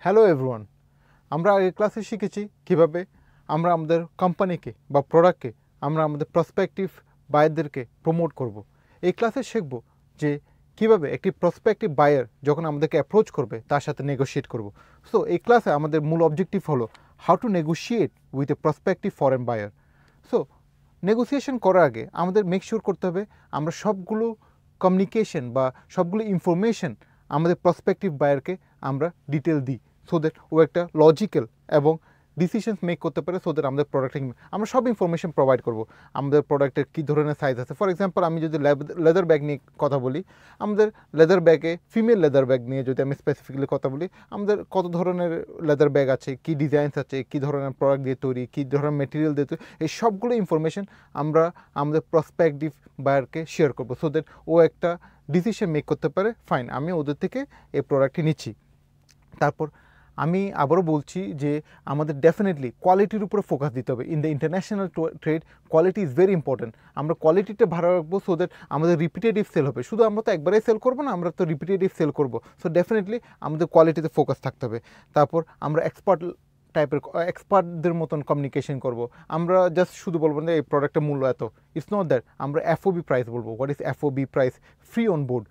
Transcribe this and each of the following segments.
Hello everyone, আমরা আগের ক্লাসে শিখেছি কীভাবে আমরা আমাদের কোম্পানিকে বা প্রোডাক্টকে আমরা আমাদের প্রসপেক্টিভ বায়ারদেরকে প্রমোট করব। এই ক্লাসে শিখব যে কীভাবে একটি প্রসপেক্টিভ বায়ার যখন আমাদেরকে অ্যাপ্রোচ করবে তার সাথে নেগোশিয়েট করব। সো এই ক্লাসে আমাদের মূল অবজেক্টিভ হলো how to negotiate with a prospective foreign buyer. So negotiation করার আগে আমাদের মেক শিওর করতে হবে আমরা সবগুলো কমিউনিকেশন বা সবগুলো ইনফরমেশন আমাদের প্রসপেক্টিভ বায়ারকে আমরা ডিটেল দিই, সো দ্যাট ও একটা লজিক্যাল এবং ডিসিশনস মেক করতে পারে, সো দ্যাট আমাদের প্রোডাক্টে আমরা সব ইনফরমেশন প্রোভাইড করব। আমাদের প্রোডাক্টের কী ধরনের সাইজ আছে, ফর এক্সাম্পল আমি যদি লেদার ব্যাগ নিয়ে কথা বলি, আমাদের লেদার ব্যাগে ফিমেল লেদার ব্যাগ নিয়ে যদি আমি স্পেসিফিক্যালি কথা বলি, আমাদের কত ধরনের লেদার ব্যাগ আছে, কী ডিজাইনস আছে, কী ধরনের প্রোডাক্ট দিয়ে তৈরি, কী ধরনের মেটেরিয়াল দিয়ে তৈরি, এই সবগুলো ইনফরমেশন আমরা আমাদের প্রসপেক্টিভ বায়ারকে শেয়ার করবো, সো দ্যাট ও একটা ডিসিশন মেক করতে পারে, ফাইন আমি ওদের থেকে এই প্রোডাক্টটি নিচ্ছি। তারপর আমি আবারও বলছি যে আমাদের ডেফিনেটলি কোয়ালিটির উপরে ফোকাস দিতে হবে। In the international trade quality is very important. আমরা কোয়ালিটিটা ভালো রাখবো, সো দ্যাট আমাদের রিপিটেটিভ সেল হবে। শুধু আমরা তো একবারেই সেল করবো না, আমরা তো রিপিটেটিভ সেল করবো। সো ডেফিনেটলি আমাদের কোয়ালিটিতে ফোকাস থাকতে হবে। তারপর আমরা এক্সপার্টদের মতন কমিউনিকেশন করব। আমরা জাস্ট শুধু বলবো না এই প্রোডাক্টের মূল্য এত, ইটস নট দ্যাট। আমরা এফওবি প্রাইস বলবো। What is FOB price? Free on board.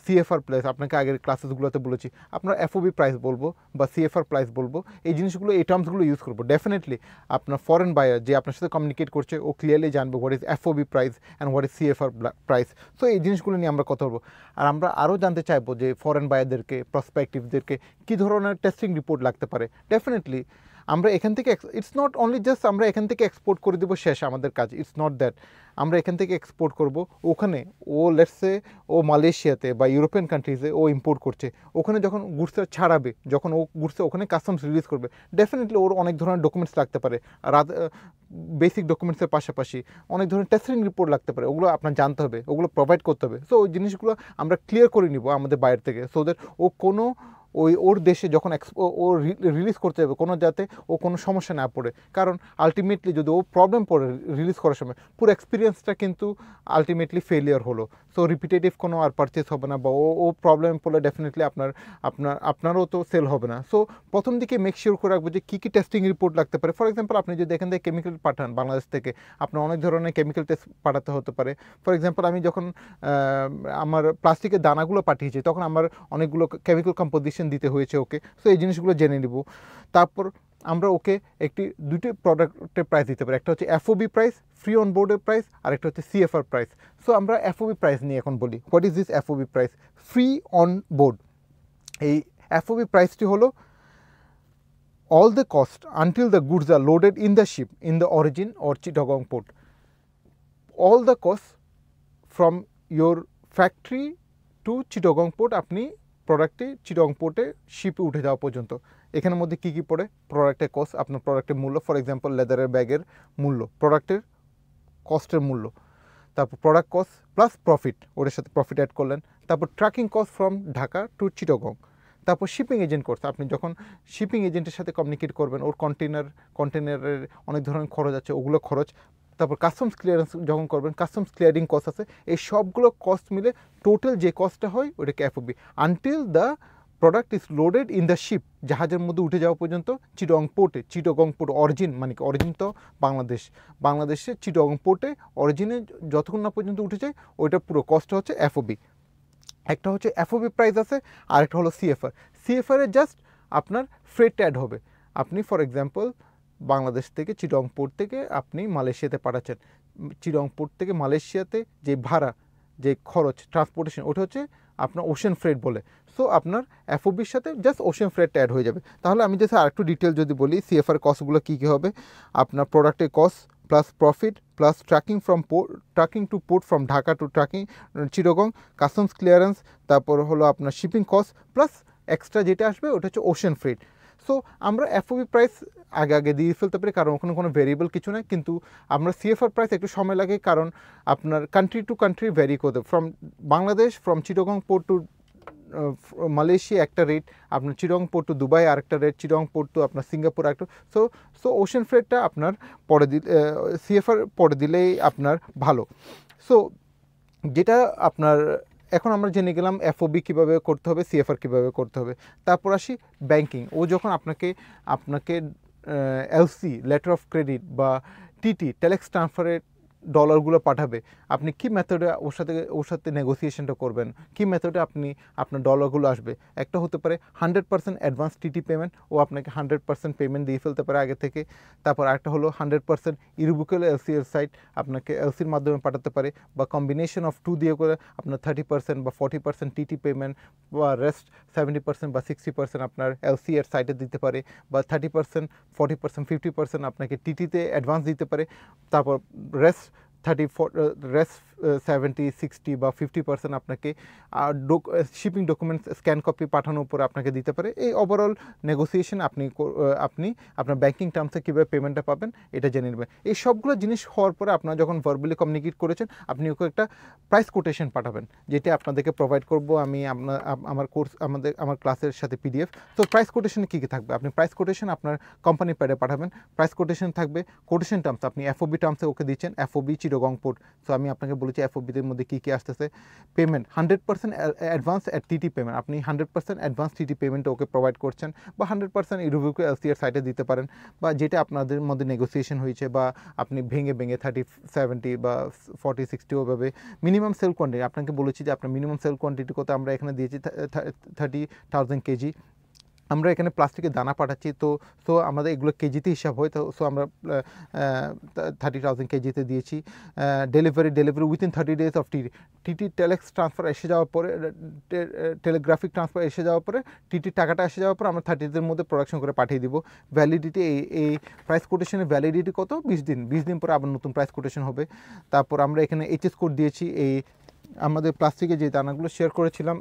CFR price আপনাকে আগের ক্লাসেসগুলোতে বলেছি, আপনার এফওবি প্রাইস বলবো বা সিএফআর প্রাইস বলবো। এই জিনিসগুলো, এই টার্মসগুলো ইউজ করবো। ডেফিনেটলি আপনার ফরেন বায়ার যে আপনার সাথে কমিউনিকেট করছে ও ক্লিয়ারলি জানবে what is FOB price and what is CFR price. So এই জিনিসগুলো নিয়ে আমরা কথা বলবো। আর আমরা আরও জানতে চাইবো যে ফরেন বায়ারদেরকে, প্রসপেক্টিভদেরকে কী ধরনের টেস্টিং রিপোর্ট লাগতে পারে। ডেফিনেটলি আমরা এখান থেকে, ইটস নট অনলি জাস্ট আমরা এখান থেকে এক্সপোর্ট করে দেবো, শেষ আমাদের কাজ। It's not that. আমরা এখান থেকে এক্সপোর্ট করব, ওখানে ও লেটসে ও মালয়েশিয়াতে বা ইউরোপিয়ান কান্ট্রিজে ও ইম্পোর্ট করছে, ওখানে যখন গুডসটা ছাড়াবে, যখন ও গুডসটা ওখানে কাস্টমস রিলিজ করবে, ডেফিনেটলি ওর অনেক ধরনের ডকুমেন্টস লাগতে পারে। আর বেসিক ডকুমেন্টসের পাশাপাশি অনেক ধরনের টেস্টিং রিপোর্ট লাগতে পারে, ওগুলো আপনার জানতে হবে, ওগুলো প্রোভাইড করতে হবে। সো ওই জিনিসগুলো আমরা ক্লিয়ার করে নিব আমাদের বাইরে থেকে, সো দ্যাট ও কোনো ওর দেশে যখন ও রিলিজ করতে যাবে কোনো যাতে ও কোনো সমস্যা না পড়ে। কারণ আলটিমেটলি যদি ও প্রবলেম পড়ে রিলিজ করার সময়, পুরো এক্সপিরিয়েন্সটা কিন্তু আলটিমেটলি ফেলিয়ার হলো। সো রিপিটেটিভ কোনো আর পারচেস হবে না, বা ও প্রবলেম পড়লে ডেফিনেটলি আপনারও তো সেল হবে না। সো প্রথম দিকে মেক শিওর করে রাখবো যে কী কী টেস্টিং রিপোর্ট লাগতে পারে। ফর এক্সাম্পল আপনি যদি এখান থেকে কেমিক্যাল পাঠান বাংলাদেশ থেকে, আপনার অনেক ধরনের কেমিক্যাল টেস্ট পাঠাতে হতে পারে। ফর এক্সাম্পল আমি যখন আমার প্লাস্টিকের দানাগুলো পাঠিয়েছি, তখন আমার অনেকগুলো কেমিক্যাল কম্পোজিশন দিতে হয়েছে ওকে। সো এই জিনিসগুলো জেনে নিব। তারপর আমরা ওকে দুটি প্রোডাক্টের প্রাইস দিতে পারি। একটা হচ্ছে এফওবি প্রাইস, ফ্রি অন বোর্ডের প্রাইস, আর একটা হচ্ছে সিএফআর প্রাইস। সো আমরা এফওবি প্রাইস নিয়ে এখন বলি। What is this FOB price? Free on board. এই এফওবি প্রাইসটি হলো all the cost until the goods are loaded in the ship in the origin or Chittagong port. All the costs from your factory to Chittagong port, আপনি প্রোডাক্টটি চিটগং পোর্টে শিপে উঠে যাওয়া পর্যন্ত। এখানের মধ্যে কী কী পড়ে? প্রোডাক্টের কস্ট, আপনার প্রোডাক্টের মূল্য, ফর এক্সাম্পল লেদারের ব্যাগের মূল্য, প্রোডাক্টের কস্টের মূল্য। তারপর প্রোডাক্ট কস্ট প্লাস প্রফিট, ওটার সাথে প্রফিট অ্যাড করলেন। তারপর trucking cost from Dhaka to Chittagong. তারপর শিপিং এজেন্ট কস্ট, আপনি যখন শিপিং এজেন্টের সাথে কমিউনিকেট করবেন, ওর কন্টেনারের অনেক ধরনের খরচ আছে, ওগুলো খরচ। তারপর কাস্টমস ক্লিয়ারেন্স যখন করবেন, কাস্টমস ক্লিয়ারিং কস্ট আছে। এই সবগুলো কস্ট মিলে টোটাল যে কস্টটা হয় ওটাকে FOB, until the product is loaded in the ship, জাহাজের মধ্যে উঠে যাওয়া পর্যন্ত চিটগং পোর্টে। চিটগং পোর্ট অরিজিন, মানে কি অরিজিন তো বাংলাদেশে চিটগং পোর্টে অরিজিনে যতক্ষণ না পর্যন্ত উঠে যায়, ওইটা পুরো কস্টটা হচ্ছে এফওবি। একটা হচ্ছে এফওবি প্রাইস আছে, আর একটা হলো সিএফআর। সিএফআরে জাস্ট আপনার ফ্রেট অ্যাড হবে। আপনি ফর এক্সাম্পল বাংলাদেশ থেকে চিটগং পোর্ট থেকে আপনি মালয়েশিয়াতে পাঠাচ্ছেন, চিটগং পোর্ট থেকে মালয়েশিয়াতে যে ভাড়া, যে খরচ, ট্রান্সপোর্টেশন, ওটা হচ্ছে আপনার ওশেন ফ্রেট বলে। সো আপনার এফওবির সাথে জাস্ট ওশেন ফ্রেটটা অ্যাড হয়ে যাবে। তাহলে আমি জাস্ট আরেকটু ডিটেল যদি বলি, সিএফআর কস্টগুলো কী কী হবে? আপনার প্রোডাক্টের cost plus profit plus trucking to port from Dhaka to Chittagong, customs clearance, তারপর হলো আপনার শিপিং কস্ট প্লাস এক্সট্রা যেটা আসবে ওটা হচ্ছে ওশেন ফ্রেট। সো আমরা এফওবি প্রাইস আগে দিয়ে ফেলতে পারি, কারণ ওখানে কোনো ভেরিয়েবল কিছু নেই। কিন্তু আমরা সিএফআর প্রাইস একটু সময় লাগে, কারণ আপনার কান্ট্রি টু কান্ট্রি ভ্যারি করতে। From Bangladesh, from Chittagong port two Malaysia একটা রেট, আপনার চিটগং পোর্ট টু দুবাই আরেকটা রেট, চিটগং পোর্ট টু আপনার সিঙ্গাপুর আরেকটা। সো ওশেন ফ্রেটটা আপনার পরে সিএফআর পরে দিলেই আপনার ভালো। সো যেটা আপনার এখন আমরা জেনে গেলাম এফওবি কীভাবে করতে হবে, সিএফআর কীভাবে করতে হবে। তারপর আসি ব্যাংকিং। ও যখন আপনাকে এলসি, লেটার অফ ক্রেডিট বা টিটি, টেলেক্স ট্রান্সফারের ডলারগুলো পাঠাবে, আপনি কী মেথডে ওর সাথে নেগোসিয়েশনটা করবেন, কী মেথডে আপনার ডলারগুলো আসবে। একটা হতে পারে 100% অ্যাডভান্স টিটি পেমেন্ট, ও আপনাকে 100% পেমেন্ট দিয়ে ফেলতে পারে আগে থেকে। তারপর একটা হলো 100% ইরুবিকেবল এলসি এর সাইট আপনাকে এলসির মাধ্যমে পাঠাতে পারে, বা কম্বিনেশন অফ 2 দিয়ে করে আপনার 30% বা 40% টিটি পেমেন্ট, বা রেস্ট 70% বা 60% আপনার এলসি এর সাইটে দিতে পারে, বা 30%, 40%, 50% আপনাকে টিটিতে অ্যাডভান্স দিতে পারে। তারপর রেস্ট 70, 60 বা 50% আপনাকে শিপিং ডকুমেন্টস স্ক্যান কপি পাঠানোর পরে আপনাকে দিতে পারে। এই ওভারঅল নেগোসিয়েশন আপনি আপনার ব্যাংকিং টার্মসে কীভাবে পেমেন্টটা পাবেন এটা জেনে নেবেন। এই সবগুলো জিনিস হওয়ার পরে আপনারা যখন ভার্বালি কমিউনিকেট করেছেন, আপনি ওকে একটা প্রাইস কোটেশন পাঠাবেন, যেটা আপনাদেরকে প্রোভাইড করব আমি আমার ক্লাসের সাথে পিডিএফ। তো প্রাইস কোটেশনে কী কী থাকবে, আপনি প্রাইস কোটেশন আপনার কোম্পানি প্যাডে পাঠাবেন। প্রাইস কোটেশন থাকবে, কোটেশন টার্মস আপনি এফওবি টার্মসে ওকে দিচ্ছেন, এফওবি চিটাগং পোর্ট। সো আমি আপনাকে বলেছি এফওবিদের মধ্যে কী কী আসতেছে। পেমেন্ট 100% অ্যাডভান্স টিটি পেমেন্ট, আপনি 100% অ্যাডভান্স টিটি পেমেন্ট ওকে প্রোভাইড করছেন, বা 100% ইরুবিকেবল এলসিআর সাইটে দিতে পারেন, বা যেটা আপনাদের মধ্যে নেগোসিয়েশন হয়েছে, বা আপনি ভেঙে 30, 70 বা 40, 60 ওভাবে। মিনিমাম সেল কোয়ান্টিটি আপনাকে বলেছি যে আপনার মিনিমাম সেল কোয়ান্টিটি কত, আমরা এখানে দিয়েছি 30,000 কেজি। আমরা এখানে প্লাস্টিকের দানা পাঠাচ্ছি, তো আমাদের এগুলো কেজিতে হিসাব হয়, তো আমরা 30,000 কেজিতে দিয়েছি। Delivery within 30 days of TT telex transfer এসে যাওয়ার পরে, টেলিগ্রাফিক ট্রান্সফার এসে যাওয়ার পরে, টিটির টাকাটা এসে যাওয়ার পরে আমরা 30 দিনের মধ্যে প্রোডাকশন করে পাঠিয়ে দিব। ভ্যালিডিটি এই প্রাইস কোটেশনের ভ্যালিডিটি কত, 20 দিন পরে আবার নতুন প্রাইস কোটেশন হবে। তারপর আমরা এখানে এইচএস কোড দিয়েছি। আমাদের প্লাস্টিকের যে দানাগুলো শেয়ার করেছিলাম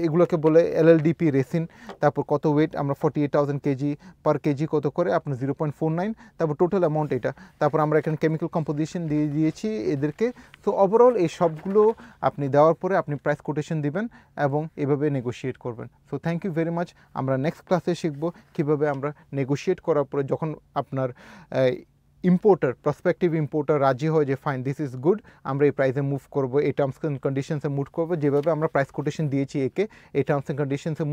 এগুলোকে বলে এলএলডিপি রেসিন। তারপর কত ওয়েট, আমরা 48,000 কেজি, পার কেজি কত করে আপনার 0.49, তারপর টোটাল অ্যামাউন্ট এটা। তারপর আমরা এখানে কেমিক্যাল কম্পোজিশন দিয়েছি এদেরকে। তো ওভারঅল এই সবগুলো আপনি দেওয়ার পরে আপনি প্রাইস কোটেশন দিবেন এবং এভাবে নেগোশিয়েট করবেন। So thank you very much. আমরা নেক্সট ক্লাসে শিখবো কীভাবে আমরা নেগোশিয়েট করার পরে যখন আপনার প্রসপেক্টিভ ইম্পোর্টার রাজি হয় যে ফাইন দিস ইজ গুড, আমরা এই প্রাইসে মুভ করবো, এই টার্মস অ্যান্ড কন্ডিশনসে মুভ করবো, যেভাবে আমরা প্রাইস কোটেশন দিয়েছি একে, এই টার্মস অ্যান্ড কন্ডিশনসে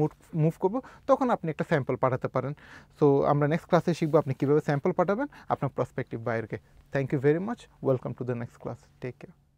মুভ করবো, তখন আপনি একটা স্যাম্পল পাঠাতে পারেন। সো আমরা নেক্সট ক্লাসে শিখবো আপনি কীভাবে স্যাম্পল পাঠাবেন আপনার প্রসপেক্টিভ বায়ারকে। Thank you very much, welcome to the next class, take care.